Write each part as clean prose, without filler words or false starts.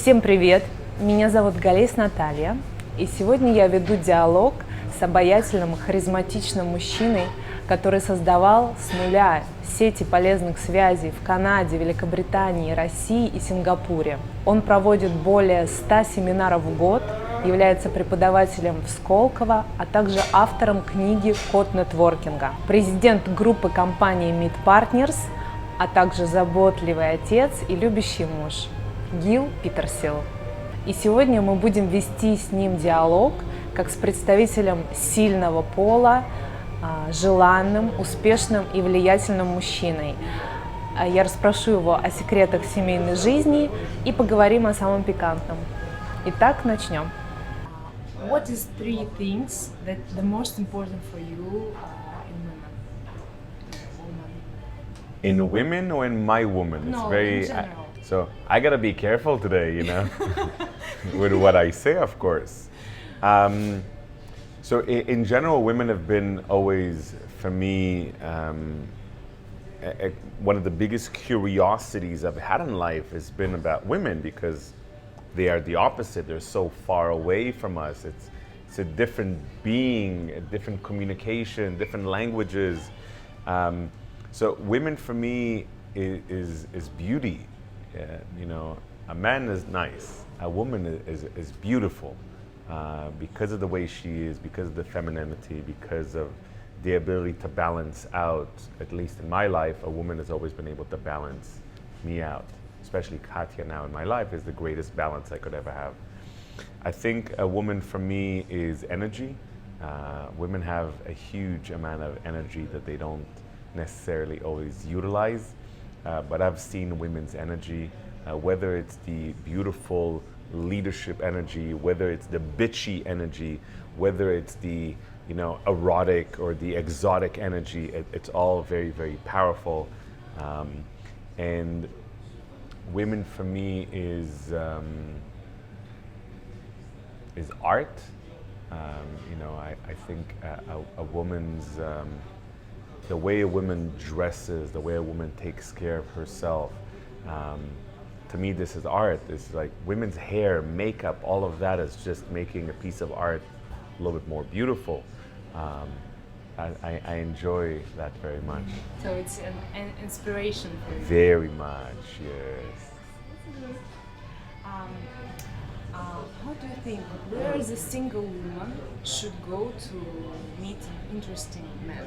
Всем привет! Меня зовут Наталья, и сегодня я веду диалог с обаятельным и харизматичным мужчиной, который создавал с нуля сети полезных связей в Канаде, Великобритании, России и Сингапуре. Он проводит более 100 семинаров в год, является преподавателем в Сколково, а также автором книги «Код нетворкинга», президент группы компании Fantasies, а также заботливый отец и любящий муж. Гил Петерсил. И сегодня мы будем вести с ним диалог как с представителем сильного пола, желанным, успешным и влиятельным мужчиной. Я расспрошу его о секретах семейной жизни и поговорим о самом пикантном. Итак, начнем. What is three things that the most important for you in women or in my woman? It's No, very in general. So I gotta be careful today, with what I say, of course. So in general, women have been always, for me, one of the biggest curiosities I've had in life has been about women, because they are the opposite. They're so far away from us. It's a different being, a different communication, different languages. So women for me is beauty. A man is nice. A woman is beautiful because of the way she is, because of the femininity, because of the ability to balance out. At least in my life, a woman has always been able to balance me out. Especially Katya now in my life is the greatest balance I could ever have. I think a woman for me is energy. Women have a huge amount of energy that they don't necessarily always utilize. But I've seen women's energy, whether it's the beautiful leadership energy, whether it's the bitchy energy, whether it's the erotic or the exotic energy. It's all very, very powerful. And women for me is art. I think a woman's the way a woman dresses, the way a woman takes care of herself. To me, this is art. It's like women's hair, makeup, all of that is just making a piece of art a little bit more beautiful. I enjoy that very much. So it's an inspiration for you. Very much, yes. How do you think, where is a single woman should go to meet an interesting man?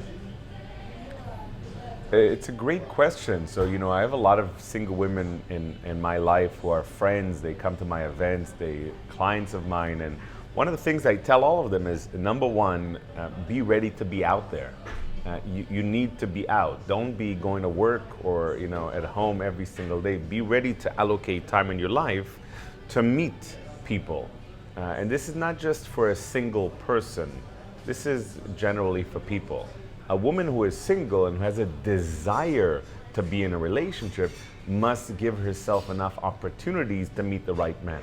It's a great question. So, I have a lot of single women in my life who are friends. They come to my events, they clients of mine. And one of the things I tell all of them is, number one, be ready to be out there. You need to be out. Don't be going to work or, at home every single day. Be ready to allocate time in your life to meet people. And this is not just for a single person. This is generally for people. A woman who is single and who has a desire to be in a relationship must give herself enough opportunities to meet the right man.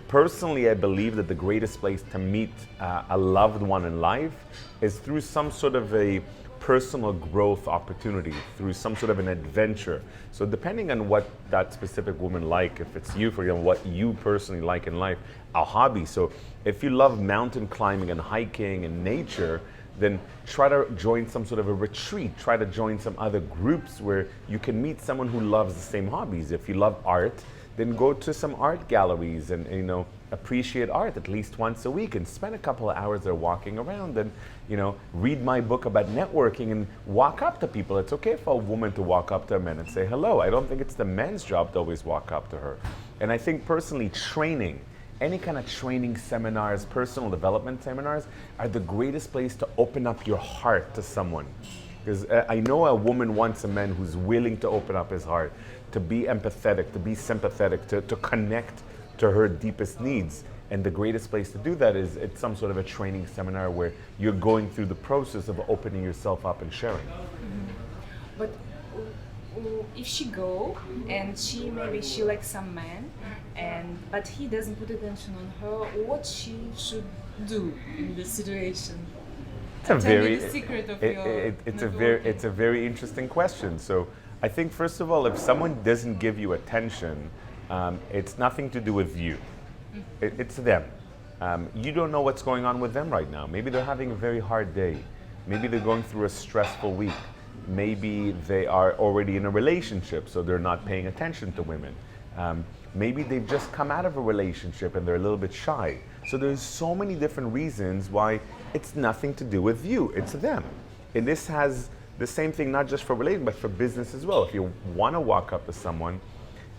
Personally, I believe that the greatest place to meet a loved one in life is through some sort of a personal growth opportunity, through some sort of an adventure. So depending on what that specific woman like, if it's you, for example, what you personally like in life, a hobby. So if you love mountain climbing and hiking and nature, then try to join some sort of a retreat. Try to join some other groups where you can meet someone who loves the same hobbies. If you love art, then go to some art galleries and appreciate art at least once a week and spend a couple of hours there walking around and read my book about networking and walk up to people. It's okay for a woman to walk up to a man and say hello. I don't think it's the man's job to always walk up to her. And I think personally training, any kind of training seminars, personal development seminars are the greatest place to open up your heart to someone. Because I know a woman wants a man who's willing to open up his heart, to be empathetic, to be sympathetic, to connect to her deepest needs. And the greatest place to do that is at some sort of a training seminar where you're going through the process of opening yourself up and sharing. Mm-hmm. But if she go and she likes some man, but he doesn't put attention on her, what she should do in this situation? It's a very interesting question. So I think first of all, if someone doesn't give you attention, it's nothing to do with you. It's them. You don't know what's going on with them right now. Maybe they're having a very hard day. Maybe they're going through a stressful week. Maybe they are already in a relationship, so they're not paying attention to women. Maybe they've just come out of a relationship and they're a little bit shy. So there's so many different reasons why it's nothing to do with you, it's them. And this has the same thing not just for relating, but for business as well. If you want to walk up to someone,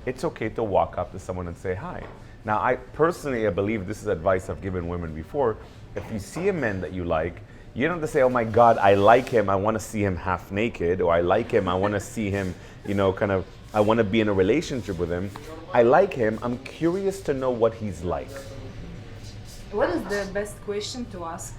it's okay to walk up to someone and say hi. Now, I believe this is advice I've given women before. If you see a man that you like, you don't have to say, oh my God, I like him, I want to see him half naked, or I like him, I want to see him, I want to be in a relationship with him. I like him, I'm curious to know what he's like. What is the best question to ask?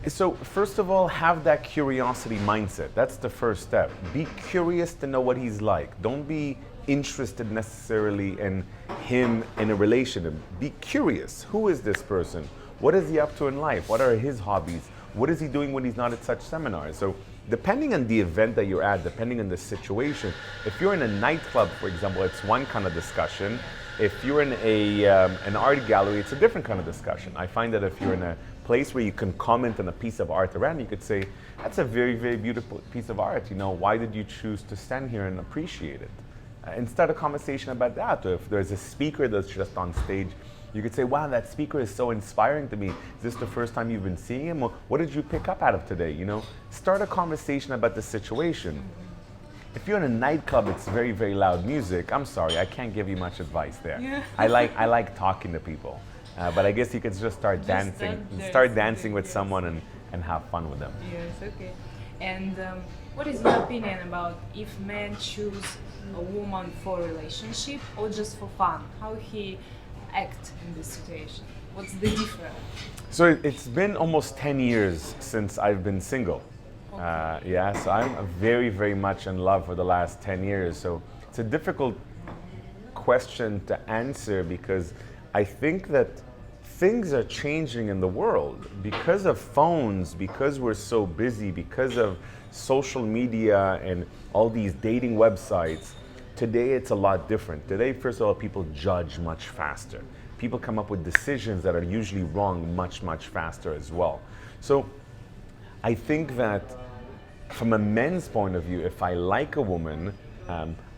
So first of all, have that curiosity mindset. That's the first step. Be curious to know what he's like. Don't be interested necessarily in him in a relationship. Be curious. Who is this person? What is he up to in life? What are his hobbies? What is he doing when he's not at such seminars? So depending on the event that you're at, depending on the situation, if you're in a nightclub, for example, it's one kind of discussion. If you're in an art gallery, it's a different kind of discussion. I find that if you're in a place where you can comment on a piece of art around, you could say, that's a very, very beautiful piece of art. Why did you choose to stand here and appreciate it? And start a conversation about that. Or if there's a speaker that's just on stage, you could say, wow, that speaker is so inspiring to me. Is this the first time you've been seeing him? Or what did you pick up out of today? Start a conversation about the situation. If you're in a nightclub, it's very, very loud music. I'm sorry, I can't give you much advice there. Yeah. I like talking to people. But I guess you could just start dancing with someone and have fun with them. Yes, okay. And what is your opinion about if men choose a woman for a relationship or just for fun? How he act in this situation? What's the difference? So it's been almost 10 years since I've been single. Okay. So I'm very, very much in love for the last 10 years. So it's a difficult question to answer because I think that things are changing in the world because of phones, because we're so busy, because of social media and all these dating websites. Today it's a lot different. Today, first of all, people judge much faster. People come up with decisions that are usually wrong much, much faster as well. So I think that from a men's point of view, if I like a woman,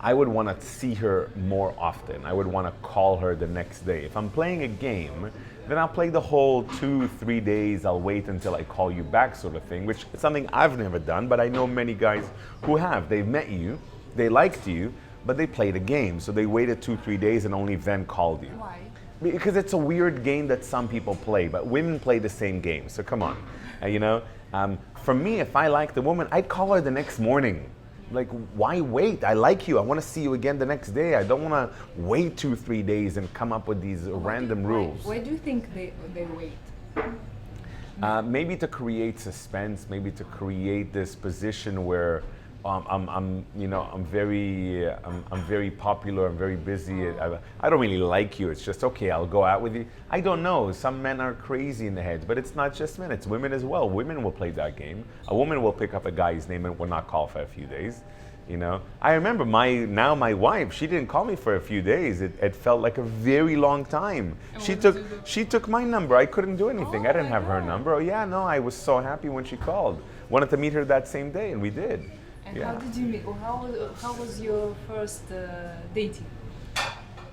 I would want to see her more often. I would want to call her the next day. If I'm playing a game, then I'll play the whole 2-3 days. I'll wait until I call you back sort of thing, which is something I've never done, but I know many guys who have. They've met you, they liked you, but they played a game. So they waited 2-3 days and only then called you. Why? Because it's a weird game that some people play, but women play the same game. So come on, for me, if I like the woman, I'd call her the next morning. Like, why wait? I like you. I want to see you again the next day. I don't want to wait 2-3 days and come up with these random rules. Why do you think they wait? Maybe to create suspense. Maybe to create this position where I'm very popular. I'm very busy. I don't really like you. It's just okay. I'll go out with you. I don't know. Some men are crazy in the heads, but it's not just men. It's women as well. Women will play that game. A woman will pick up a guy's name and will not call for a few days. I remember my wife. She didn't call me for a few days. It felt like a very long time. She took my number. I couldn't do anything. I didn't have her number. Oh yeah, no. I was so happy when she called. Wanted to meet her that same day, and we did. And how did you meet? Or how was your first dating?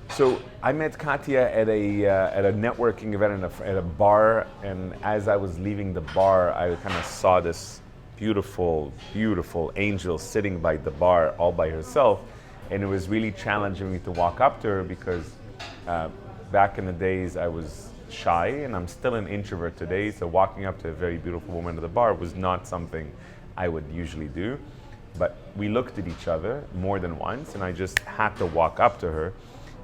So I met Katya at a networking event at a bar, and as I was leaving the bar, I kind of saw this beautiful, beautiful angel sitting by the bar all by herself, and it was really challenging me to walk up to her because back in the days I was shy, and I'm still an introvert today, so walking up to a very beautiful woman at the bar was not something I would usually do. But we looked at each other more than once, and I just had to walk up to her.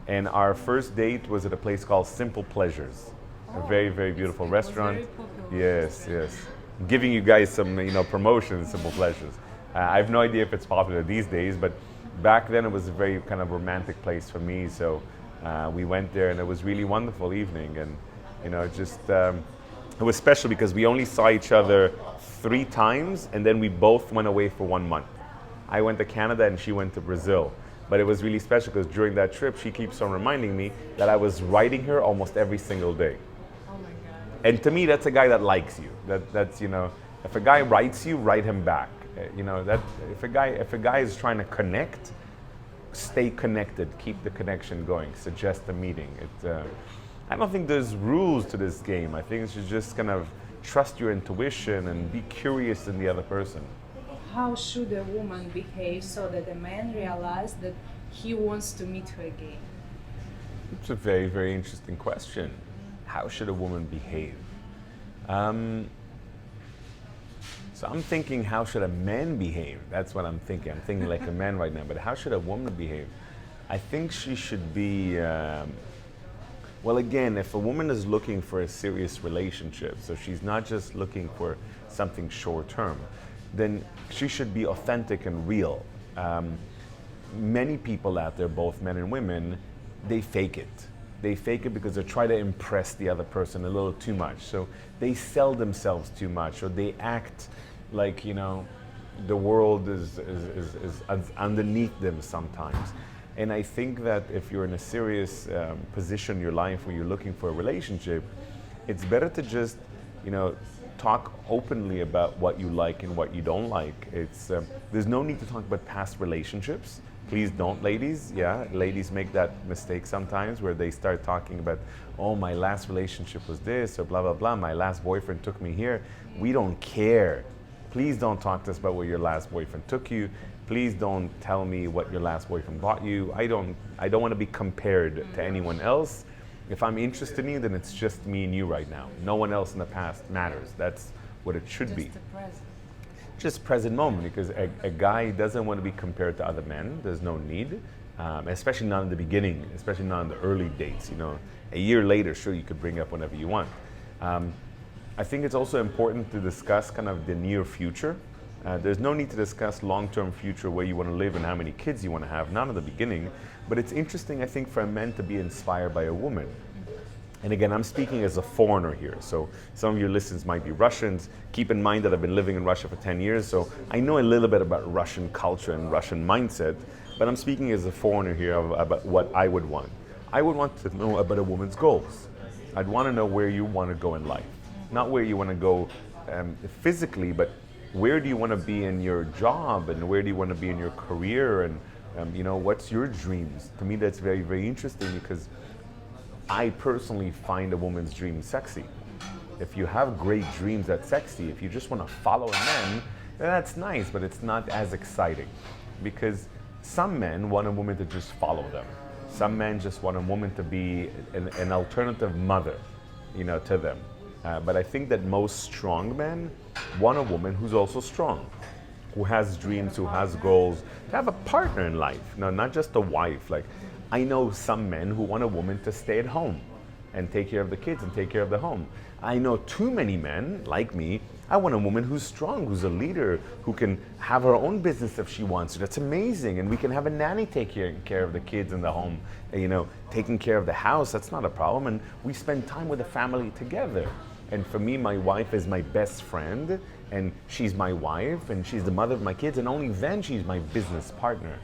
And our first date was at a place called Simple Pleasures, a very, very beautiful restaurant. Yes. I'm giving you guys some, promotions, Simple Pleasures. I have no idea if it's popular these days, but back then it was a very kind of romantic place for me. So we went there, and it was really wonderful evening. And it was special because we only saw each other 3 times, and then we both went away for 1 month. I went to Canada and she went to Brazil. But it was really special because during that trip, she keeps on reminding me that I was writing her almost every single day. Oh my God. And to me, that's a guy that likes you. That's, you know, if a guy writes you, write him back. You know, that if a guy is trying to connect, stay connected, keep the connection going, suggest a meeting. I don't think there's rules to this game. I think you should just kind of trust your intuition and be curious in the other person. How should a woman behave so that a man realizes that he wants to meet her again? It's a very, very interesting question. How should a woman behave? So I'm thinking, how should a man behave? That's what I'm thinking. I'm thinking like a man right now, but how should a woman behave? I think she should be, well, again, if a woman is looking for a serious relationship, so she's not just looking for something short term, then she should be authentic and real. Many people out there, both men and women, they fake it. They fake it because they try to impress the other person a little too much. So they sell themselves too much, or they act like, you know, the world is underneath them sometimes. And I think that if you're in a serious position in your life where you're looking for a relationship, it's better to just, you know, talk openly about what you like and what you don't like. There's no need to talk about past relationships. Please don't, ladies. Yeah, ladies make that mistake sometimes where they start talking about, oh, my last relationship was this, or blah, blah, blah. My last boyfriend took me here. We don't care. Please don't talk to us about where your last boyfriend took you. Please don't tell me what your last boyfriend bought you. I don't want to be compared to anyone else. If I'm interested in you, then it's just me and you right now. No one else in the past matters. That's what it should be. Just the present. Just present moment, because a guy doesn't want to be compared to other men. There's no need, especially not in the beginning, especially not in the early dates. You know, a year later, sure, you could bring up whenever you want. I think it's also important to discuss kind of the near future. There's no need to discuss long-term future, where you want to live and how many kids you want to have, not in the beginning. But it's interesting, I think, for a man to be inspired by a woman. And again, I'm speaking as a foreigner here. So some of your listeners might be Russians. Keep in mind that I've been living in Russia for 10 years, so I know a little bit about Russian culture and Russian mindset, but I'm speaking as a foreigner here about what I would want. I would want to know about a woman's goals. I'd want to know where you want to go in life. Not where you want to go physically, but where do you want to be in your job, and where do you want to be in your career, and you know, what's your dreams? To me, that's very, very interesting, because I personally find a woman's dream sexy. If you have great dreams, that's sexy. If you just want to follow a man, then that's nice, but it's not as exciting. Because some men want a woman to just follow them. Some men just want a woman to be an alternative mother, you know, to them. But I think that most strong men want a woman who's also strong, who has dreams, who has goals, to have a partner in life. No, not just a wife. Like, I know some men who want a woman to stay at home and take care of the kids and take care of the home. I know too many men, like me, I want a woman who's strong, who's a leader, who can have her own business if she wants to. That's amazing. And we can have a nanny take care of the kids in the home, you know, taking care of the house. That's not a problem. And we spend time with the family together. And for me, my wife is my best friend, and she's my wife, and she's the mother of my kids, and only then she's my business partner.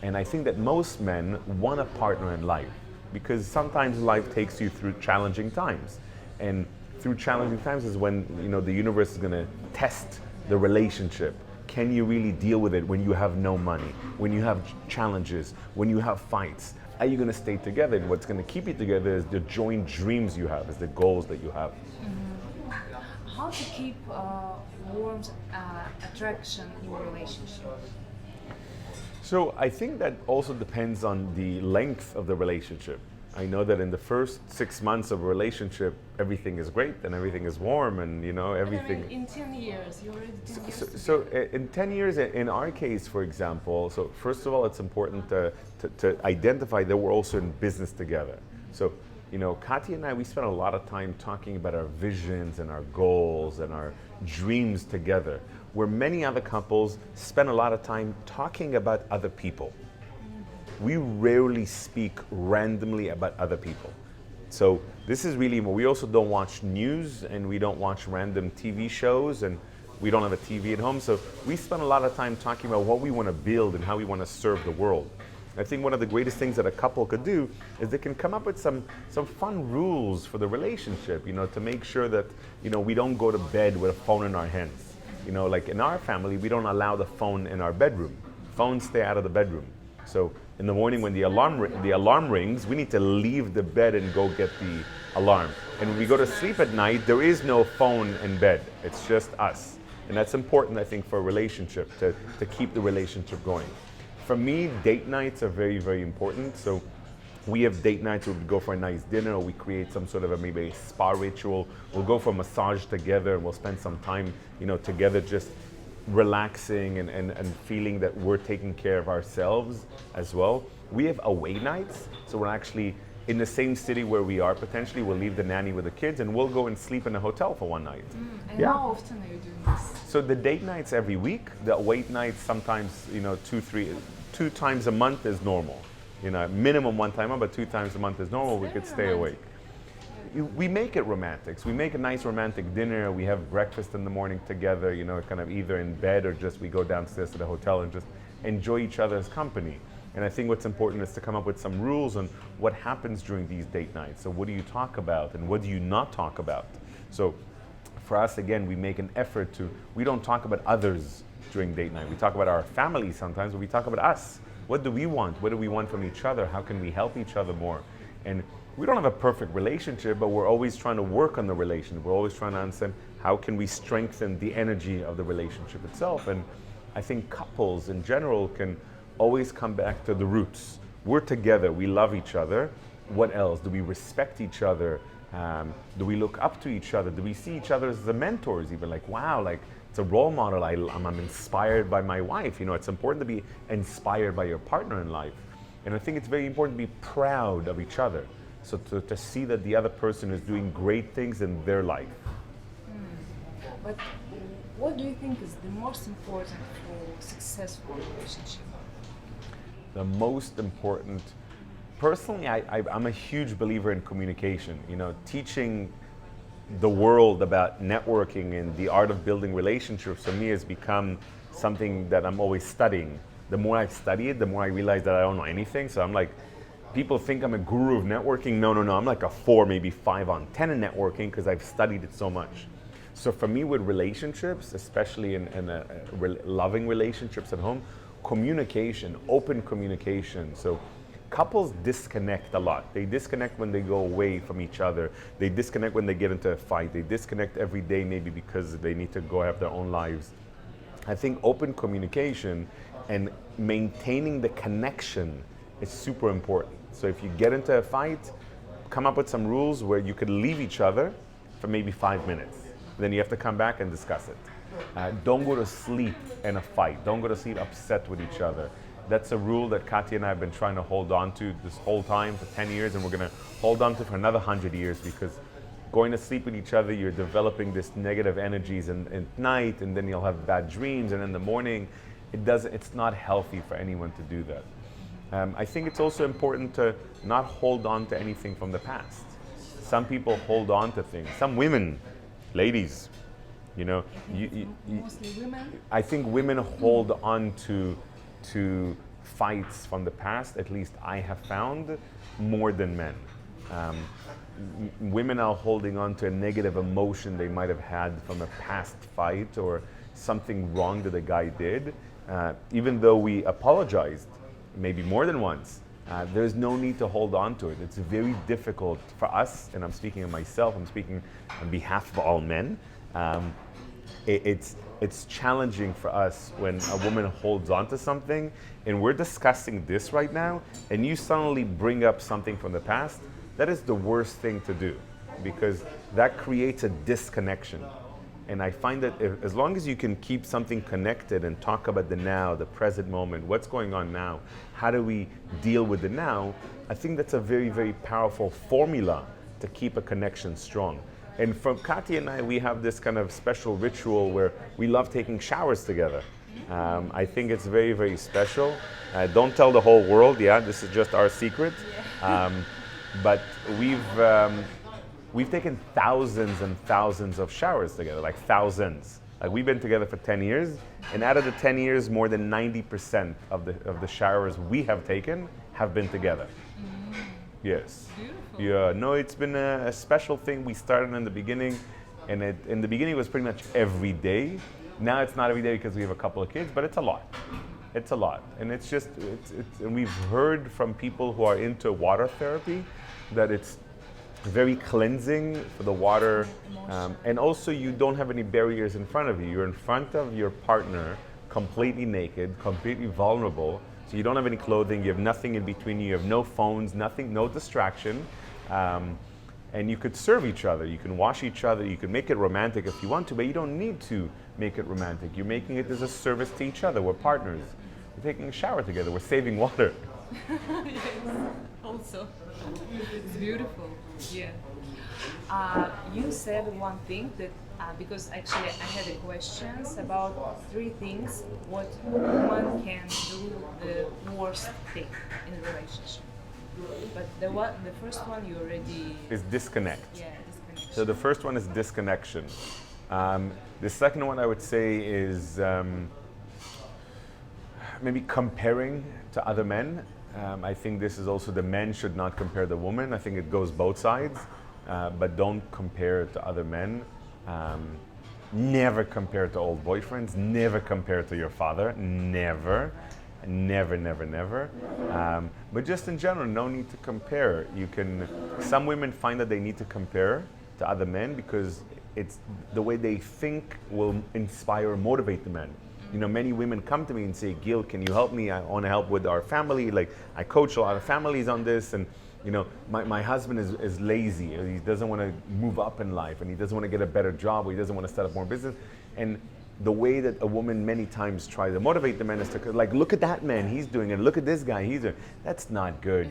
And I think that most men want a partner in life, because sometimes life takes you through challenging times. And through challenging times is when, you know, the universe is going to test the relationship. Can you really deal with it when you have no money, when you have challenges, when you have fights? Are you going to stay together? And what's going to keep you together is the joint dreams you have, is the goals that you have. How to keep warm attraction in your relationship? So I think that also depends on the length of the relationship. I know that in the first 6 months of a relationship, everything is great and everything is warm, and you know, everything. But I mean, in 10 years, you're already 10 years. So in 10 years, in our case, for example, so first of all, it's important to identify that we're also in business together. So, you know, Katya and I, we spent a lot of time talking about our visions and our goals and our dreams together, where many other couples spend a lot of time talking about other people. We rarely speak randomly about other people. So this is really, we also don't watch news, and we don't watch random TV shows, and we don't have a TV at home. So we spend a lot of time talking about what we want to build and how we want to serve the world. I think one of the greatest things that a couple could do is they can come up with some fun rules for the relationship, to make sure that, we don't go to bed with a phone in our hands. Like in our family, we don't allow the phone in our bedroom. Phones stay out of the bedroom. So in the morning when the alarm rings, we need to leave the bed and go get the alarm. And when we go to sleep at night, there is no phone in bed. It's just us. And that's important, I think, for a relationship, to keep the relationship going. For me, date nights are very, very important. So we have date nights where we go for a nice dinner, or we create some sort of maybe a spa ritual. We'll go for a massage together, and we'll spend some time, together, just relaxing and feeling that we're taking care of ourselves as well. We have away nights, so we're actually in the same city where we are. Potentially, we'll leave the nanny with the kids, and we'll go and sleep in a hotel for one night. And how often are you doing this? So the date nights every week. The away nights sometimes, 2 times a month is normal. Minimum 1 time a month, but 2 times a month is normal. We could stay awake. We make it romantic. So we make a nice romantic dinner. We have breakfast in the morning together, kind of either in bed or just we go downstairs to the hotel and just enjoy each other's company. And I think what's important is to come up with some rules on what happens during these date nights. So what do you talk about and what do you not talk about? So for us, again, we make an effort we don't talk about others during date night. We talk about our family sometimes, but we talk about us. What do we want? What do we want from each other? How can we help each other more? And we don't have a perfect relationship, but we're always trying to work on the relationship. We're always trying to understand how can we strengthen the energy of the relationship itself. And I think couples in general can always come back to the roots. We're together, we love each other. What else? Do we respect each other? Do we look up to each other? Do we see each other as the mentors? Even like, wow, like it's a role model. I'm inspired by my wife. It's important to be inspired by your partner in life. And I think it's very important to be proud of each other. So to see that the other person is doing great things in their life. But what do you think is the most important for a successful relationship? The most important, personally, I'm a huge believer in communication. Teaching the world about networking and the art of building relationships for me has become something that I'm always studying. The more I study it, the more I realize that I don't know anything. So I'm like, people think I'm a guru of networking. No, I'm like a 4, maybe 5 on 10 in networking because I've studied it so much. So for me with relationships, especially in loving relationships at home, communication, open communication. So couples disconnect a lot. They disconnect when they go away from each other. They disconnect when they get into a fight. They disconnect every day maybe because they need to go have their own lives. I think open communication and maintaining the connection is super important. So if you get into a fight, come up with some rules where you could leave each other for maybe 5 minutes. Then you have to come back and discuss it. Don't go to sleep in a fight. Don't go to sleep upset with each other. That's a rule that Katya and I have been trying to hold on to this whole time for 10 years, and we're going to hold on to for another 100 years, because going to sleep with each other, you're developing this negative energies at night, and then you'll have bad dreams, and in the morning, it's not healthy for anyone to do that. I think it's also important to not hold on to anything from the past. Some people hold on to things. Some women, ladies, mostly women. I think women hold on to fights from the past, at least I have found, more than men. Women are holding on to a negative emotion they might have had from a past fight or something wrong that a guy did. Even though we apologized, maybe more than once, there's no need to hold on to it. It's very difficult for us, and I'm speaking of myself, I'm speaking on behalf of all men. It's challenging for us when a woman holds on to something, and we're discussing this right now, and you suddenly bring up something from the past. That is the worst thing to do, because that creates a disconnection. And I find that as long as you can keep something connected and talk about the now, the present moment, what's going on now, how do we deal with the now, I think that's a very, very powerful formula to keep a connection strong. And from Katya and I, we have this kind of special ritual where we love taking showers together. I think it's very, very special. Don't tell the whole world, this is just our secret. But we've taken thousands and thousands of showers together, like thousands. Like we've been together for 10 years, and out of the 10 years, more than 90% of the showers we have taken have been together. Yes. Beautiful. Yeah, no, it's been a special thing. We started in the beginning, and in the beginning it was pretty much every day. Now it's not every day because we have a couple of kids, but it's a lot. It's a lot. And it's just, and we've heard from people who are into water therapy that it's very cleansing for the water. And also you don't have any barriers in front of you. You're in front of your partner, completely naked, completely vulnerable. So you don't have any clothing, you have nothing in between you, have no phones, nothing, no distraction. And you could serve each other, you can wash each other, you can make it romantic if you want to, but you don't need to make it romantic. You're making it as a service to each other. We're partners. We're taking a shower together, we're saving water. Yes, also. It's beautiful. Yeah. You said one thing that, because actually I had a questions about 3 things what woman can do the worst thing in a relationship. But the first one you already... Is disconnect. Yeah, disconnection. So the first one is disconnection. The second one I would say is maybe comparing to other men. I think this is also the men should not compare the woman. I think it goes both sides, but don't compare to other men. Never compare to old boyfriends. Never compare to your father. Never. Never, never, never. But just in general, no need to compare. Some women find that they need to compare to other men because it's the way they think will inspire or motivate the men. You know, many women come to me and say, Gil, can you help me? I want to help with our family. Like, I coach a lot of families on this, and you know, my husband is lazy. He doesn't want to move up in life, and he doesn't want to get a better job, or he doesn't want to set up more business. And the way that a woman many times tries to motivate the men is to like, look at that man, he's doing it. Look at this guy, he's doing it. That's not good.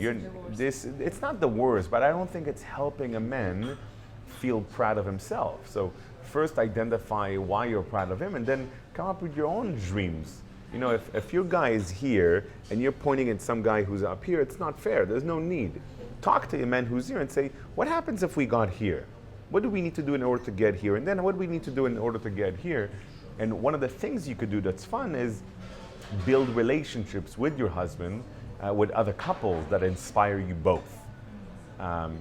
It's not the worst, but I don't think it's helping a man feel proud of himself. So first identify why you're proud of him, and then come up with your own dreams. You know, if your guy is here and you're pointing at some guy who's up here, it's not fair. There's no need. Talk to a man who's here and say, what happens if we got here? What do we need to do in order to get here? And then what do we need to do in order to get here? And one of the things you could do that's fun is build relationships with your husband, with other couples that inspire you both.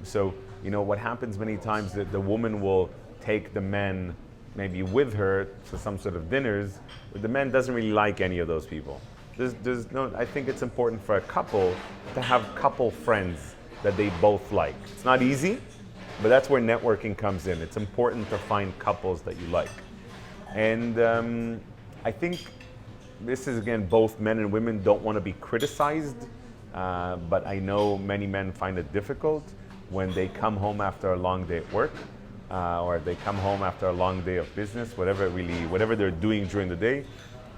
So, you know, what happens many times that the woman will take the men maybe with her to some sort of dinners, but the man doesn't really like any of those people. I think it's important for a couple to have couple friends that they both like. It's not easy, but that's where networking comes in. It's important to find couples that you like. And I think this is, again, both men and women don't want to be criticized, but I know many men find it difficult when they come home after a long day at work, or they come home after a long day of business, whatever they're doing during the day,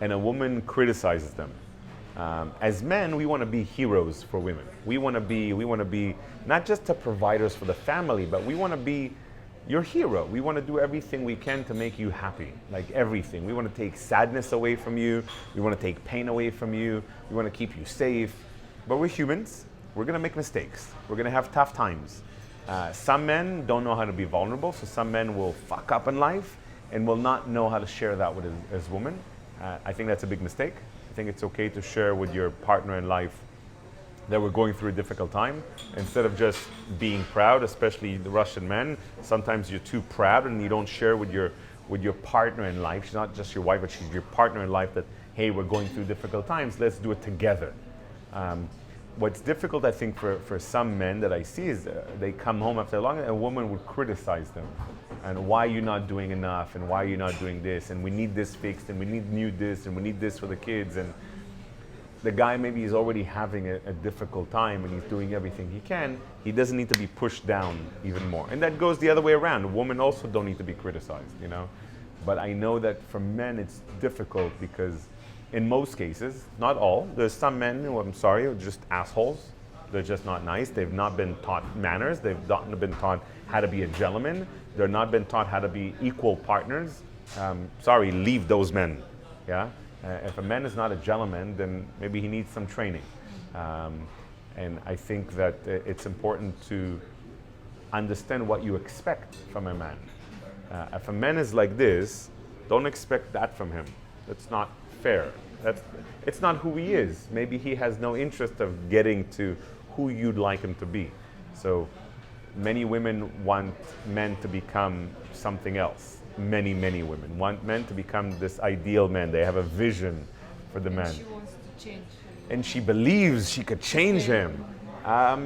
and a woman criticizes them. As men, we want to be heroes for women. We want to be not just the providers for the family, but we want to be your hero. We want to do everything we can to make you happy, like everything. We want to take sadness away from you. We want to take pain away from you. We want to keep you safe. But we're humans. We're going to make mistakes. We're going to have tough times. Some men don't know how to be vulnerable, so some men will fuck up in life and will not know how to share that with his woman. I think that's a big mistake. I think it's okay to share with your partner in life that we're going through a difficult time, instead of just being proud, especially the Russian men. Sometimes you're too proud and you don't share with your partner in life. She's not just your wife, but she's your partner in life, that, hey, we're going through difficult times, let's do it together. What's difficult, I think, for some men that I see is they come home after long and a woman would criticize them. And why you're not doing enough, and why you're not doing this, and we need this fixed, and we need new this, and we need this for the kids. And the guy maybe is already having a difficult time and he's doing everything he can. He doesn't need to be pushed down even more. And that goes the other way around. Women also don't need to be criticized, you know. But I know that for men it's difficult because in most cases, not all, there's some men who, I'm sorry, are just assholes. They're just not nice. They've not been taught manners. They've not been taught how to be a gentleman. They're not been taught how to be equal partners. Sorry, leave those men, yeah? If a man is not a gentleman, then maybe he needs some training. And I think that it's important to understand what you expect from a man. If a man is like this, Don't expect that from him. That's not fair. It's not who he is. Maybe he has no interest of getting to who you'd like him to be. So many women want men to become something else. Many women want men to become this ideal man. They have a vision for the man. She wants to change. And she believes she could change him.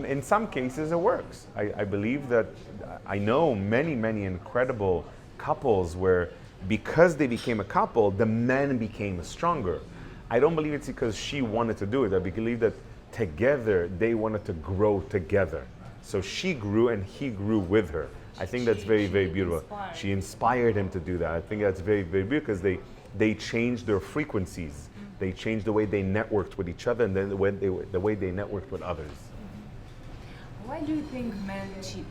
In some cases it works. I believe that I know many incredible couples where because they became a couple, the man became stronger. I don't believe it's because she wanted to do it. I believe that together they wanted to grow together. So she grew and he grew with her. I think that's very beautiful. She inspired him to do that. I think that's very beautiful because they changed their frequencies. They changed the way they networked with each other and then the way they networked with others. Why do you think men cheat?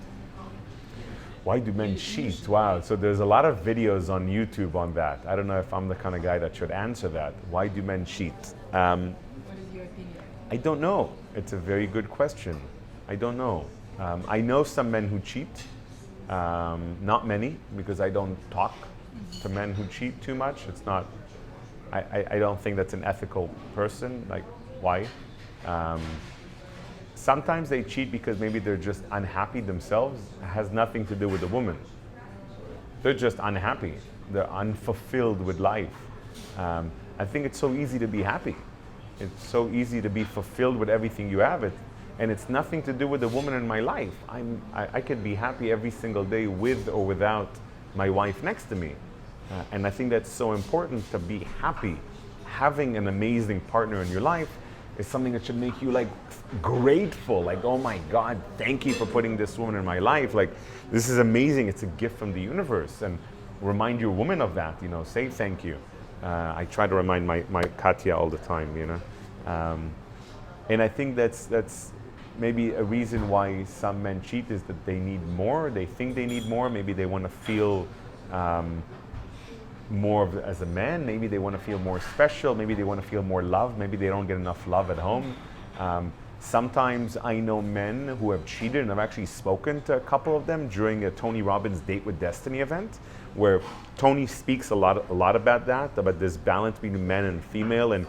Why do men cheat? Wow, so there's a lot of videos on YouTube on that. I don't know if I'm the kind of guy that should answer that. Why do men cheat? What is your opinion? I don't know. It's a very good question. I don't know. I know some men who cheat. Not many, because I don't talk to men who cheat too much. It's not, I don't think that's an ethical person. Like, why? Sometimes they cheat because maybe they're just unhappy themselves. It has nothing to do with the woman. They're just unhappy. They're unfulfilled with life. I think it's so easy to be happy. It's so easy to be fulfilled with everything you have. And it's nothing to do with the woman in my life. I could be happy every single day with or without my wife next to me. And I think that's so important to be happy. Having an amazing partner in your life is something that should make you like grateful. Like, oh my God, thank you for putting this woman in my life. Like, this is amazing. It's a gift from the universe. And remind your woman of that, you know, say thank you. I try to remind my Katya all the time, you know. And I think that's maybe a reason why some men cheat is that they need more. They think they need more. Maybe they want to feel more as a man. Maybe they want to feel more special. Maybe they want to feel more love. Maybe they don't get enough love at home. Sometimes I know men who have cheated, and I've actually spoken to a couple of them during a Tony Robbins Date with Destiny event, where Tony speaks a lot about that, about this balance between men and female, and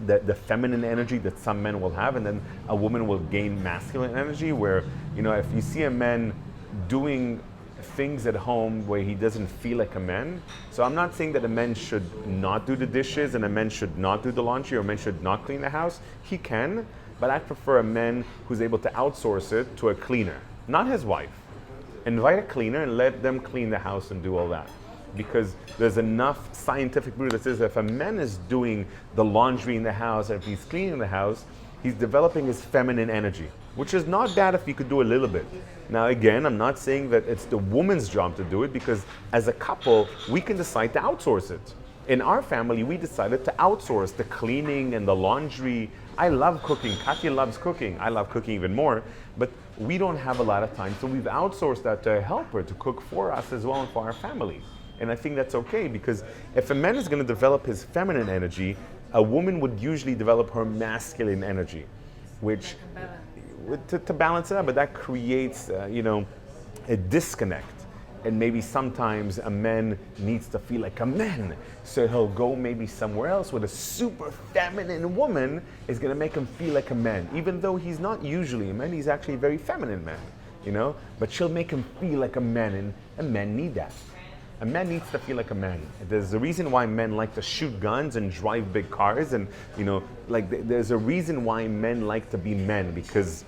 the feminine energy that some men will have, and then a woman will gain masculine energy, where, you know, if you see a man doing things at home where he doesn't feel like a man. So I'm not saying that a man should not do the dishes and a man should not do the laundry or a man should not clean the house. He can, but I prefer a man who's able to outsource it to a cleaner, not his wife. Invite a cleaner and let them clean the house and do all that. Because there's enough scientific proof that says that if a man is doing the laundry in the house, and if he's cleaning the house, he's developing his feminine energy, which is not bad if you could do a little bit. Now again, I'm not saying that it's the woman's job to do it, because as a couple, we can decide to outsource it. In our family, we decided to outsource the cleaning and the laundry. I love cooking. Katya loves cooking. I love cooking even more, but we don't have a lot of time, so we've outsourced that to a helper to cook for us as well and for our family. And I think that's okay, because if a man is going to develop his feminine energy, a woman would usually develop her masculine energy, which to balance it out, but that creates you know, a disconnect. And maybe sometimes a man needs to feel like a man, so he'll go maybe somewhere else with a super feminine woman is going to make him feel like a man, even though he's not usually a man. He's actually a very feminine man, you know, but she'll make him feel like a man, and men need that. A man needs to feel like a man. There's a reason why men like to shoot guns and drive big cars, and, you know, like there's a reason why men like to be men, because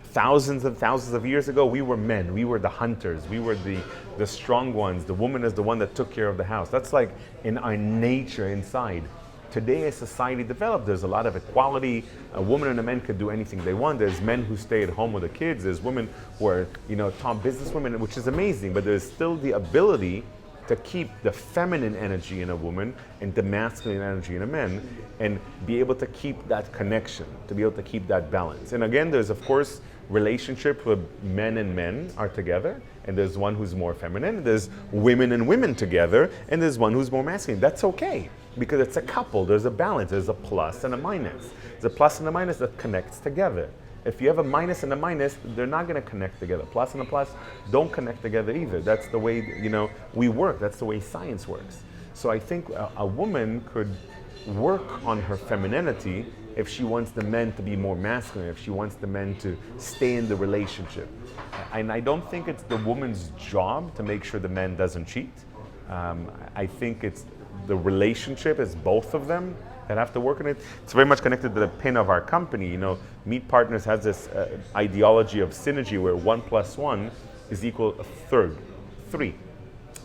thousands and thousands of years ago, we were men. We were the hunters. We were the strong ones. The woman is the one that took care of the house. That's like in our nature inside. Today, as society developed, there's a lot of equality. A woman and a man could do anything they want. There's men who stay at home with the kids. There's women who are, you know, top businesswomen, which is amazing. But there's still the ability to keep the feminine energy in a woman and the masculine energy in a man, and be able to keep that connection, to be able to keep that balance. And again, there's of course relationship where men and men are together, and there's one who's more feminine, there's women and women together, and there's one who's more masculine. That's okay, because it's a couple, there's a balance, there's a plus and a minus. There's a plus and a minus that connects together. If you have a minus and a minus, they're not going to connect together. Plus and a plus don't connect together either. That's the way, you know, we work. That's the way science works. So I think a woman could work on her femininity if she wants the men to be more masculine, if she wants the men to stay in the relationship. And I don't think it's the woman's job to make sure the man doesn't cheat. I think it's the relationship, is both of them that have to work on it. It's very much connected to the pin of our company. You know, Meet Partners has this ideology of synergy where 1 + 1 is equal a third, 3.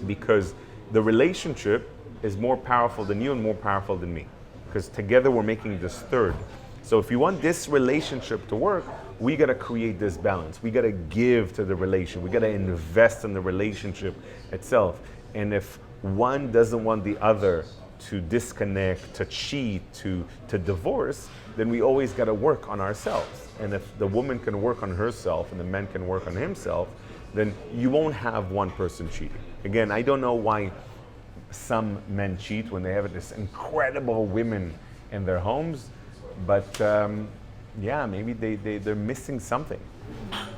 Because the relationship is more powerful than you and more powerful than me. Because together we're making this third. So if you want this relationship to work, we got to create this balance. We got to give to the relation. We got to invest in the relationship itself. And if one doesn't want the other to disconnect, to cheat, to divorce, then we always got to work on ourselves. And if the woman can work on herself and the man can work on himself, then you won't have one person cheating. Again, I don't know why some men cheat when they have this incredible women in their homes, but yeah, maybe they're missing something.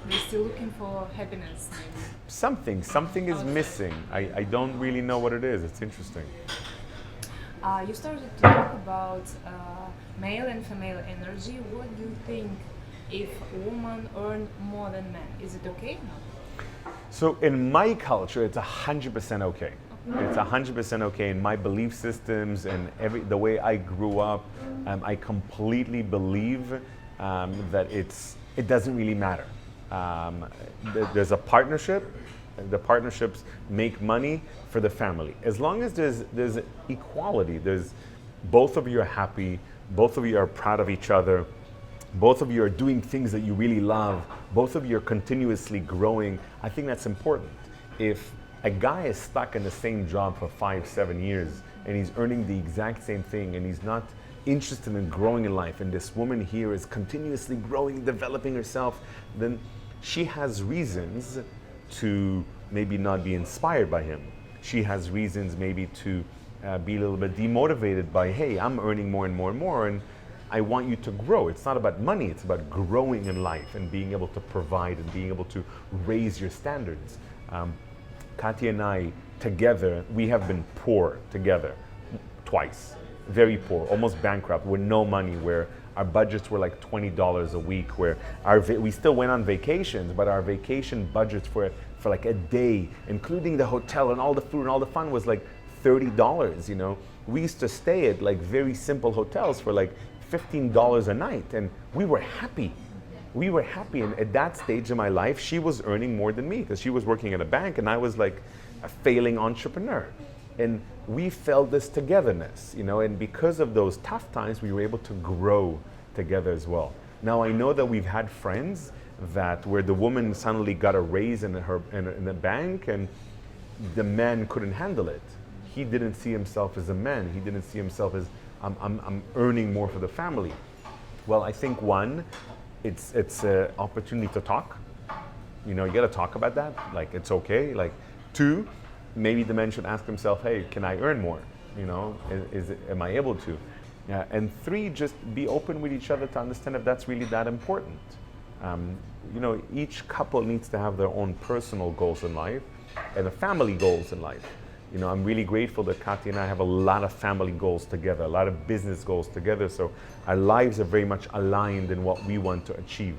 They're still looking for happiness, maybe. Something is missing. I don't really know what it is. It's interesting. You started to talk about male and female energy. What do you think if women earn more than men? Is it okay? No. So in my culture, it's 100% okay. It's 100% okay in my belief systems and the way I grew up. I completely believe that it doesn't really matter. There's a partnership. The partnerships make money for the family. As long as there's equality, there's both of you are happy, both of you are proud of each other, both of you are doing things that you really love, both of you are continuously growing. I think that's important. If a guy is stuck in the same job for 5-7 years and he's earning the exact same thing and he's not interested in growing in life, and this woman here is continuously growing, developing herself, then she has reasons to maybe not be inspired by him. She has reasons maybe to be a little bit demotivated by, hey, I'm earning more and more and more, and I want you to grow. It's not about money, it's about growing in life and being able to provide and being able to raise your standards. Katya and I together, we have been poor together twice. Very poor, almost bankrupt, with no money, where our budgets were like $20 a week, where we still went on vacations, but our vacation budgets for like a day, including the hotel and all the food and all the fun, was like $30, you know. We used to stay at like very simple hotels for like $15 a night, and we were happy. We were happy, and at that stage in my life, she was earning more than me because she was working at a bank and I was like a failing entrepreneur. And we felt this togetherness, you know, and because of those tough times, we were able to grow together as well. Now, I know that we've had friends that where the woman suddenly got a raise in the bank and the man couldn't handle it. He didn't see himself as a man. He didn't see himself as, I'm earning more for the family. Well, I think one, it's an opportunity to talk. You know, you got to talk about that. Like, it's okay. Like, two, maybe the man should ask himself, hey, can I earn more? You know, am I able to? And three, just be open with each other to understand if that's really that important. You know, each couple needs to have their own personal goals in life and the family goals in life. You know, I'm really grateful that Katya and I have a lot of family goals together, a lot of business goals together, so our lives are very much aligned in what we want to achieve.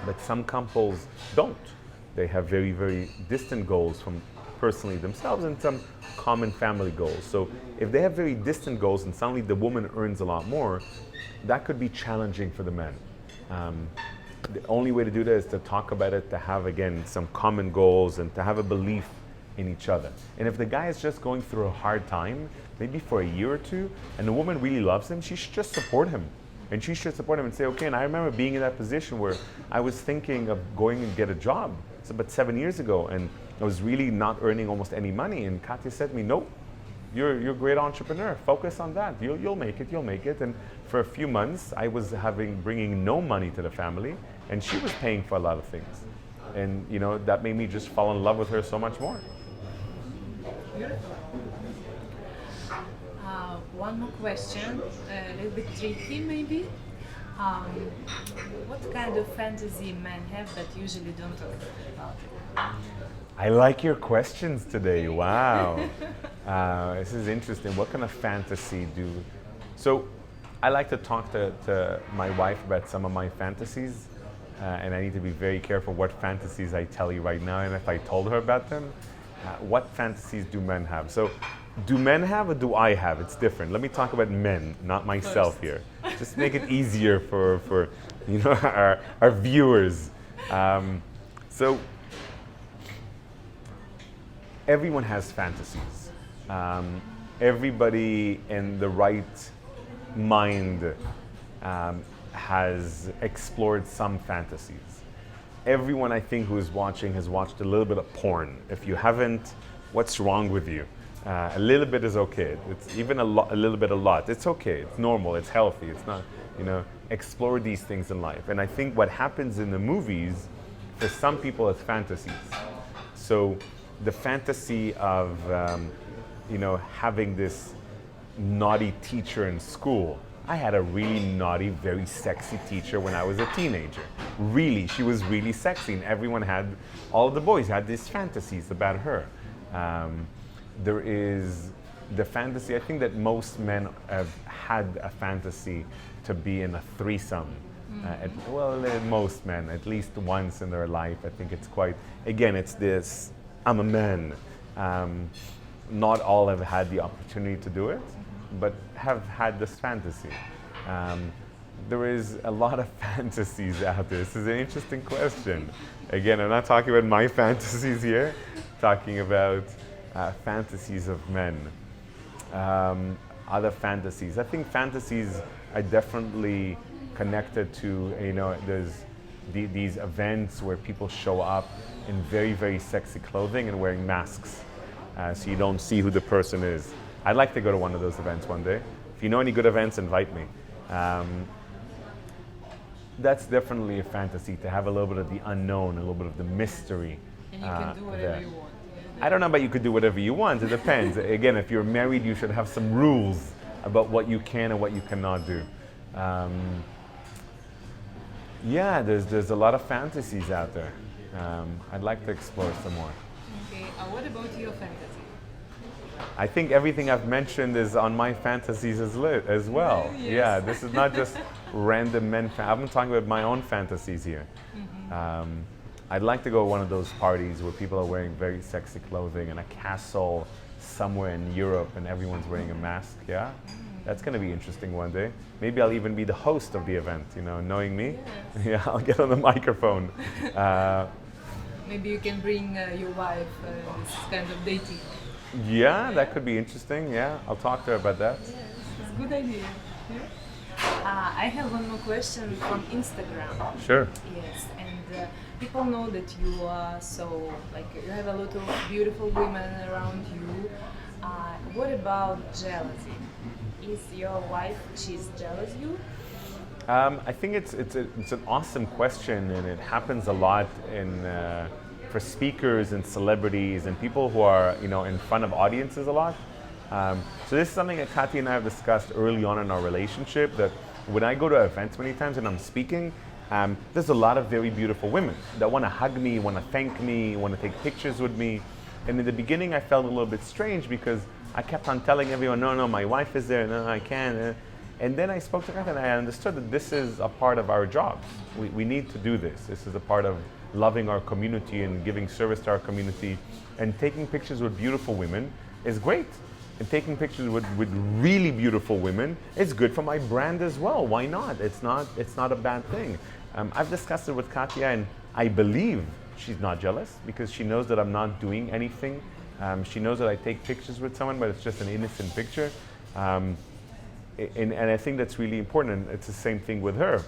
But some couples don't. They have very, very distant goals from personally themselves and some common family goals. So if they have very distant goals and suddenly the woman earns a lot more, that could be challenging for the men. The only way to do that is to talk about it, to have, again, some common goals and to have a belief in each other. And if the guy is just going through a hard time, maybe for a year or two, and the woman really loves him, she should just support him. And she should support him and say, okay, and I remember being in that position where I was thinking of going and get a job. It's about 7 years ago, and I was really not earning almost any money. And Katya said to me, nope, you're a great entrepreneur. Focus on that. You'll make it, you'll make it. And for a few months, I was bringing no money to the family, and she was paying for a lot of things. And you know, that made me just fall in love with her so much more. Beautiful. One more question, a little bit tricky maybe. What kind of fantasy men have that usually don't talk about? I like your questions today. Wow. This is interesting. What kind of fantasy do... So I like to talk to my wife about some of my fantasies. And I need to be very careful what fantasies I tell you right now. And if I told her about them, what fantasies do men have? So do men have or do I have? It's different. Let me talk about men, not myself First. here. Just make it easier for you know, our viewers. So everyone has fantasies. Everybody in the right mind has explored some fantasies. Everyone I think who is watching has watched a little bit of porn. If you haven't, what's wrong with you? A little bit is okay. It's even a little bit, a lot. It's okay. It's normal. It's healthy. It's not, you know, explore these things in life. And I think what happens in the movies, for some people, it's fantasies. So the fantasy of, you know, having this naughty teacher in school. I had a really naughty, very sexy teacher when I was a teenager. Really, she was really sexy, and everyone had, all of the boys had these fantasies about her. There is the fantasy, I think that most men have had a fantasy to be in a threesome. Most men, at least once in their life. I think it's quite, again, it's this, I'm a man. Not all have had the opportunity to do it, but have had this fantasy. There is a lot of fantasies out there. This is an interesting question. Again, I'm not talking about my fantasies here, talking about fantasies of men. Other fantasies. I think fantasies are definitely connected to, you know, there's these events where people show up in very, very sexy clothing and wearing masks, so you don't see who the person is. I'd like to go to one of those events one day. If you know any good events, invite me. That's definitely a fantasy, to have a little bit of the unknown, a little bit of the mystery. And you can do whatever you want. I don't know about you could do whatever you want. It depends. Again, if you're married, you should have some rules about what you can and what you cannot do. Yeah, there's a lot of fantasies out there. I'd like to explore some more. Okay, what about your fantasy? I think everything I've mentioned is on my fantasies as well. Yes. Yeah, this is not just random men. I'm talking about my own fantasies here. I'd like to go to one of those parties where people are wearing very sexy clothing in a castle somewhere in Europe and everyone's wearing a mask. Yeah, that's going to be interesting one day. Maybe I'll even be the host of the event. You know, knowing me, Yes. yeah, I'll get on the microphone. Maybe you can bring your wife this kind of dating. Yeah, that could be interesting. Yeah, I'll talk to her about that. Yes, it's a good idea. Yeah? I have one more question from Instagram. Sure. Yes, and people know that you are so, like, you have a lot of beautiful women around you. What about jealousy? Is your wife, she's jealous of you? I think it's an awesome question, and it happens a lot for speakers and celebrities and people who are, you know, in front of audiences a lot. So this is something that Katya and I have discussed early on in our relationship, that when I go to events many times and I'm speaking, there's a lot of very beautiful women that want to hug me, want to thank me, want to take pictures with me. And in the beginning I felt a little bit strange because I kept on telling everyone, no, my wife is there, no, I can't. And then I spoke to Katya and I understood that this is a part of our jobs. We need to do this. This is a part of loving our community and giving service to our community. And taking pictures with beautiful women is great. And taking pictures with really beautiful women is good for my brand as well. Why not? It's not a bad thing. I've discussed it with Katya, and I believe she's not jealous because she knows that I'm not doing anything. She knows that I take pictures with someone, but it's just an innocent picture. And I think that's really important, and it's the same thing with her.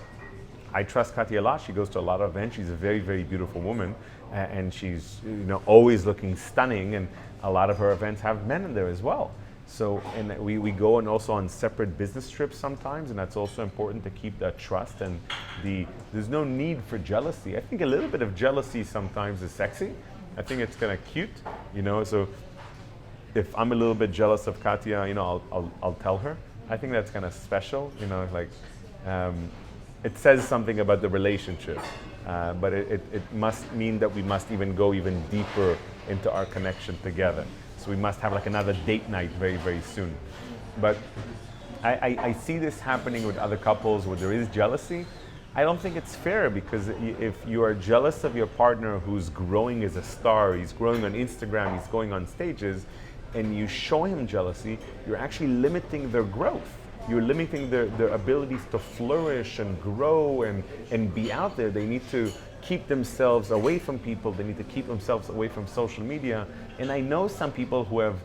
I trust Katya a lot. She goes to a lot of events. She's a very, very beautiful woman, and she's, you know, always looking stunning, and a lot of her events have men in there as well. So, and we go and also on separate business trips sometimes, and that's also important to keep that trust, and there's no need for jealousy. I think a little bit of jealousy sometimes is sexy. I think it's kind of cute, you know, so if I'm a little bit jealous of Katya, you know, I'll tell her. I think that's kind of special, you know, like, it says something about the relationship, but it must mean that we must even go even deeper into our connection together. So we must have like another date night very, very soon. But I see this happening with other couples where there is jealousy. I don't think it's fair, because if you are jealous of your partner who's growing as a star, he's growing on Instagram, he's going on stages, and you show him jealousy, you're actually limiting their growth. You're limiting their abilities to flourish and grow and be out there. They need to keep themselves away from people. They need to keep themselves away from social media. And I know some people who have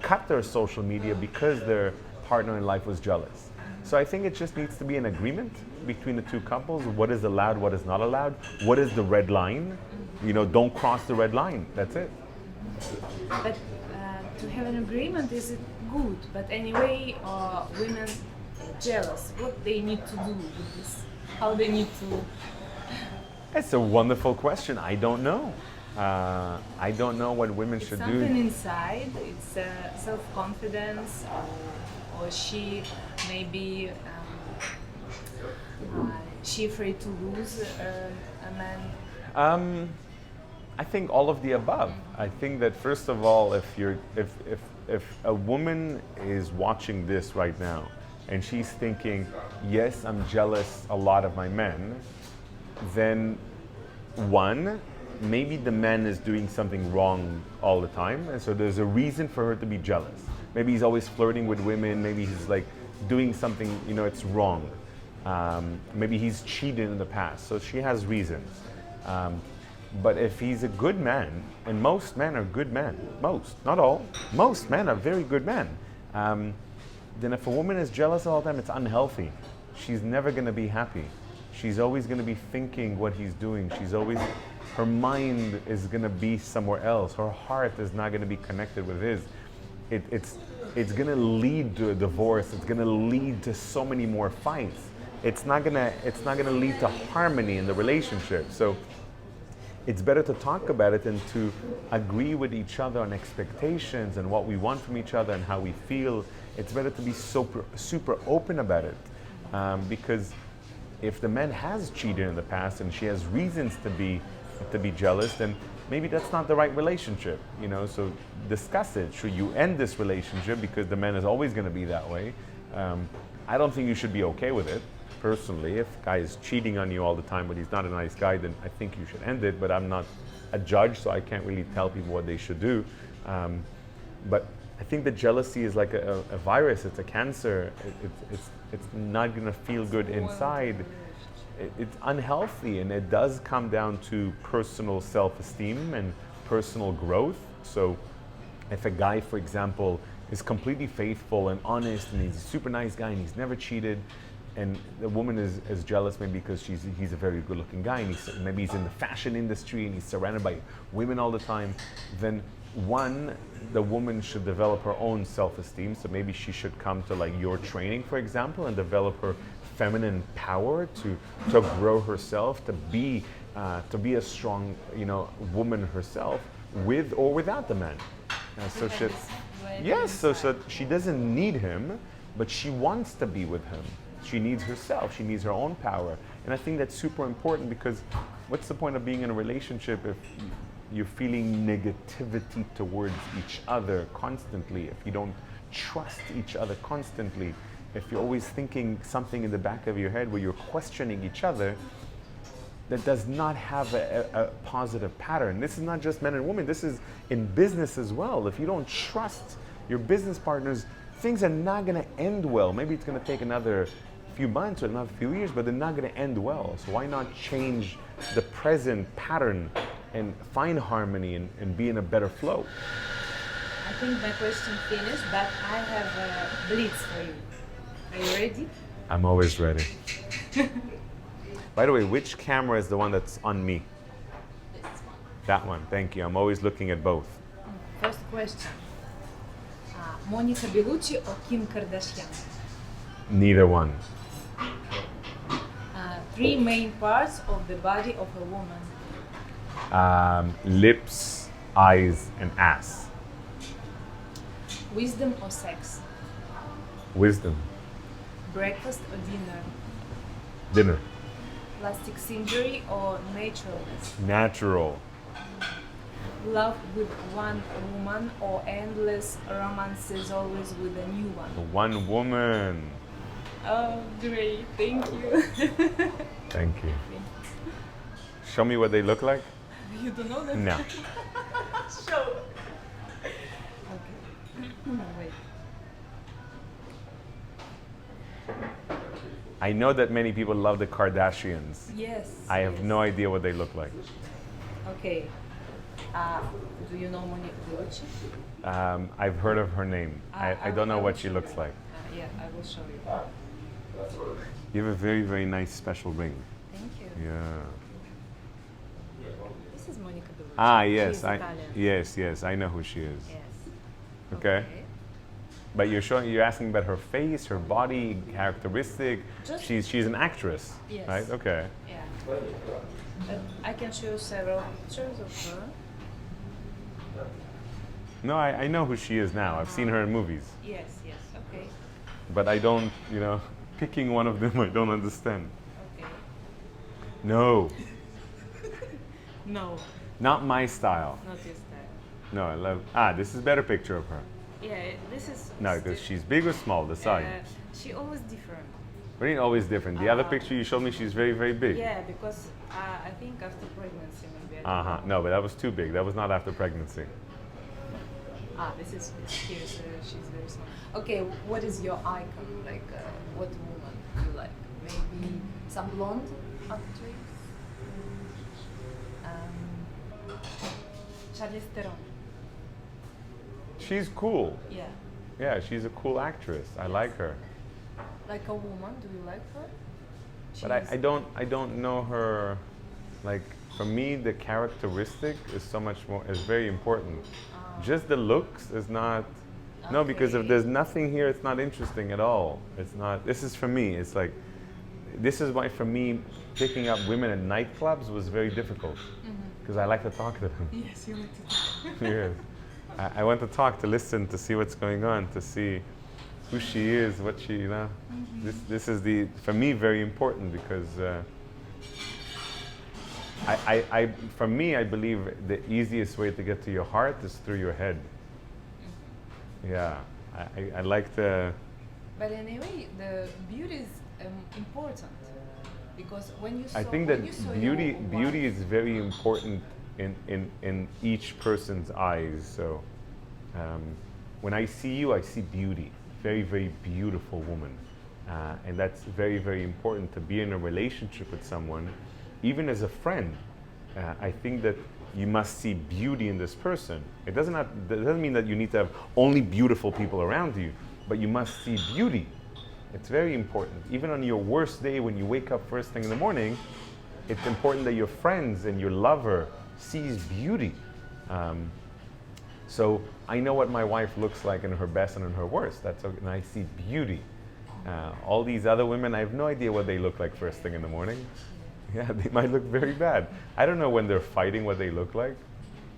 cut their social media because their partner in life was jealous. So I think it just needs to be an agreement between the two couples. What is allowed, what is not allowed? What is the red line? You know, don't cross the red line. That's it. But to have an agreement is it good? But anyway, women jealous. What they need to do with this? How they need to? It's a wonderful question. I don't know. I don't know what women should do. Something inside. It's self-confidence, or she maybe she afraid to lose a man. I think all of the above. I think that first of all, if a woman is watching this right now and she's thinking, yes, I'm jealous a lot of my men, then one, maybe the man is doing something wrong all the time, and so there's a reason for her to be jealous. Maybe he's always flirting with women, maybe he's like doing something, you know, it's wrong. Maybe he's cheated in the past, so she has reasons. But if he's a good man, and most men are good men, most, not all, most men are very good men, then if a woman is jealous all the time, it's unhealthy. She's never gonna be happy. She's always gonna be thinking what he's doing. Her mind is gonna be somewhere else. Her heart is not gonna be connected with his. It's gonna lead to a divorce. It's gonna lead to so many more fights. It's not gonna lead to harmony in the relationship. So it's better to talk about it and to agree with each other on expectations and what we want from each other and how we feel. It's better to be super open about it, because if the man has cheated in the past and she has reasons to be jealous, then maybe that's not the right relationship, you know. So discuss it. Should you end this relationship because the man is always going to be that way? I don't think you should be okay with it. Personally, if a guy is cheating on you all the time but he's not a nice guy, then I think you should end it, but I'm not a judge, so I can't really tell people what they should do. But I think that jealousy is like a virus, it's a cancer. It's not going to feel good inside. It's unhealthy, and it does come down to personal self-esteem and personal growth. So if a guy, for example, is completely faithful and honest and he's a super nice guy and he's never cheated, and the woman is jealous maybe because he's a very good-looking guy and maybe he's in the fashion industry and he's surrounded by women all the time, then one, the woman should develop her own self-esteem. So maybe she should come to like your training, for example, and develop her feminine power to grow herself, to be a strong, you know, woman herself, with or without the man. So she doesn't need him, but she wants to be with him. She needs herself. She needs her own power. And I think that's super important, because what's the point of being in a relationship if you're feeling negativity towards each other constantly, if you don't trust each other constantly, if you're always thinking something in the back of your head where you're questioning each other, that does not have a positive pattern. This is not just men and women, this is in business as well. If you don't trust your business partners, things are not gonna end well. Maybe it's gonna take another few months or another few years, but they're not gonna end well. So why not change the present pattern and find harmony and be in a better flow? I think my question finished, but I have a blitz for you. Are you ready? I'm always ready. By the way, which camera is the one that's on me? This one. That one, thank you. I'm always looking at both. First question. Monica Bellucci or Kim Kardashian? Neither one. 3 main parts of the body of a woman. Lips, eyes, and ass. Wisdom or sex? Wisdom. Breakfast or dinner? Dinner. Plastic surgery or naturalness? Natural. love with one woman or endless romances always with a new one? One woman. Oh, great. Thank you. Thank you. Show me what they look like? You don't know them? No. Show. Okay. Wait. I know that many people love the Kardashians. Yes. I have no idea what they look like. Okay. Do you know Monica Bellucci? I've heard of her name. I don't know what she looks like. Yeah, I will show you. You have a very, very nice special ring. Thank you. Yeah. This is Monica Bellucci. Ah, yes. She's Italian. Yes. I know who she is. Yes. Okay. But you're asking about her face, her body characteristic. Just- She's an actress, Yes. right? Okay. Yeah. I can show you several pictures of her. No, I know who she is now. I've seen her in movies, Yes, okay. but I don't, picking one of them, I don't understand. Okay. No, No, not my style. not this time. No, I love. This is a better picture of her. Yeah, this is. No, because she's big or small, the size. She always different. But ain't always different. The other picture you showed me, she's very, very big. Yeah, because I think after pregnancy maybe. No, but that was too big. That was not after pregnancy. This is here. So she's very small. Okay, what is your icon? Like, what woman do you like? Maybe some blonde actress. Charlize Theron. She's cool. Yeah. Yeah, she's a cool actress. I like her. Like a woman, do you like her? But I don't know her. Like, for me, the characteristic is so much more, is very important. Just the looks is not. No, because if Okay. there's nothing here, it's not interesting at all. It's not. This is for me. It's like, this is why for me, picking up women in nightclubs was very difficult. Because I like to talk to them. Yes, you like to talk. Yes. I want to talk, to listen, to see what's going on, to see who she is, what she, This is for me, very important because for me, I believe the easiest way to get to your heart is through your head. Yeah, I like the. But anyway, the beauty is important because when you saw, I think when that you saw beauty your wife, is very important in each person's eyes. So when I see you, I see beauty. Very, very beautiful woman. And that's very, very important to be in a relationship with someone, even as a friend. I think that you must see beauty in this person. That doesn't mean that you need to have only beautiful people around you, but you must see beauty. It's very important. Even on your worst day, when you wake up first thing in the morning, it's important that your friends and your lover sees beauty. So I know what my wife looks like in her best and in her worst. And I see beauty. All these other women, I have no idea what they look like first thing in the morning. Yeah, they might look very bad. I don't know when they're fighting what they look like.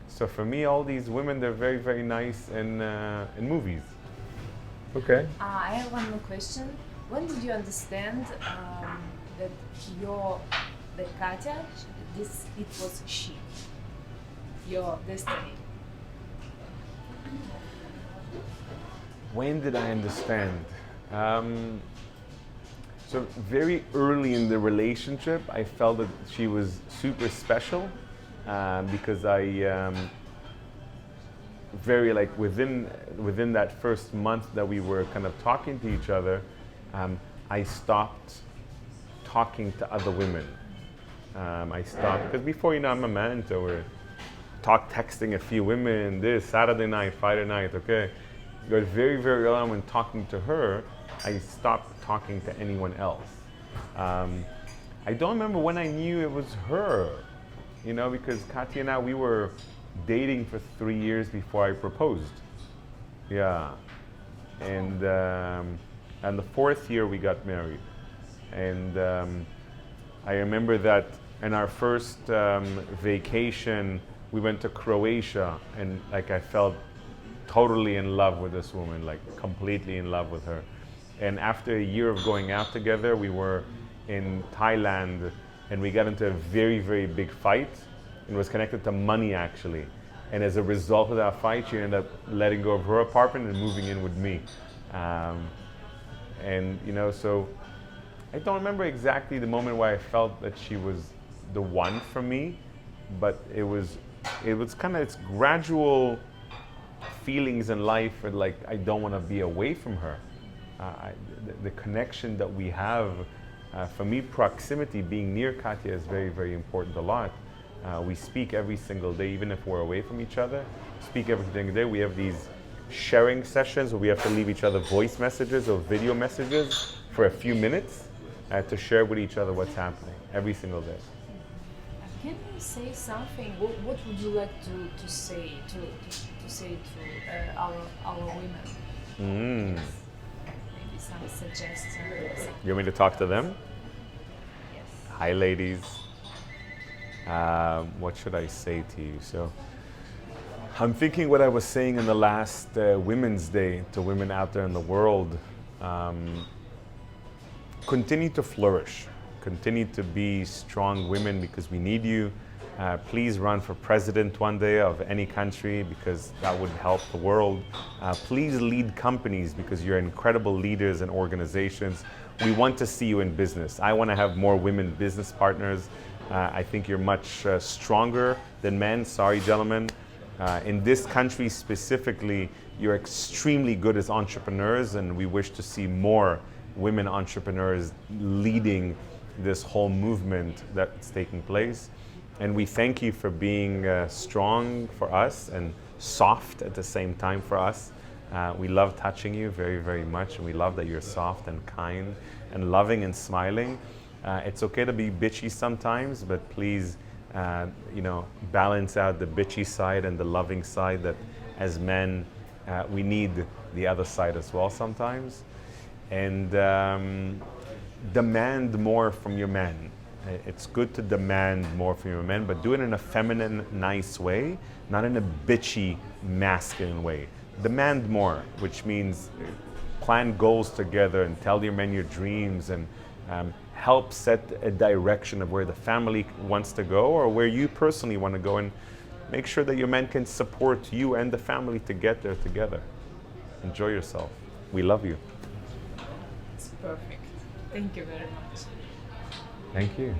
So for me, all these women, they're very, very nice in movies. Okay. I have one more question. When did you understand that Katya, it was she, your destiny? When did I understand? So very early in the relationship, I felt that she was super special because I very like within that first month that we were kind of talking to each other, I stopped talking to other women. I stopped because before, I'm a man, so we're texting a few women. This Saturday night, Friday night, okay. But very, very early on when talking to her, I stopped talking to anyone else. I don't remember when I knew it was her, because Katya and I, we were dating for 3 years before I proposed. Yeah. And the 4th year we got married. And I remember that in our first vacation, we went to Croatia, and like I felt totally in love with this woman, like completely in love with her. And after a year of going out together, we were in Thailand, and we got into a very, very big fight. It was connected to money, actually. And as a result of that fight, she ended up letting go of her apartment and moving in with me. And you know, so I don't remember exactly the moment where I felt that she was the one for me, but it was kind of, it's gradual feelings in life, and like I don't want to be away from her. The connection that we have, for me, proximity, being near Katya is very, very important a lot. We speak every single day, even if we're away from each other. Speak every single day. We have these sharing sessions where we have to leave each other voice messages or video messages for a few minutes to share with each other what's happening every single day. Can you say something? What would you like to say to our women? Maybe some suggestions. You want me to talk to them? Yes. Hi, ladies. What should I say to you? So, I'm thinking what I was saying in the last Women's Day to women out there in the world. Continue to flourish. Continue to be strong women because we need you. Please run for president one day of any country because that would help the world. Please lead companies because you're incredible leaders and organizations. We want to see you in business. I want to have more women business partners. I think you're much stronger than men. Sorry, gentlemen. In this country specifically, you're extremely good as entrepreneurs, and we wish to see more women entrepreneurs leading this whole movement that's taking place. And we thank you for being strong for us and soft at the same time for us. We love touching you very, very much, and we love that you're soft and kind and loving and smiling. It's okay to be bitchy sometimes, but please, you know, balance out the bitchy side and the loving side. That as men, we need the other side as well sometimes. And demand more from your men. It's good to demand more from your men, but do it in a feminine, nice way, not in a bitchy, masculine way. Demand more, which means plan goals together and tell your men your dreams, and help set a direction of where the family wants to go or where you personally want to go, and make sure that your men can support you and the family to get there together. Enjoy yourself. We love you. It's perfect. Thank you very much. Thank you.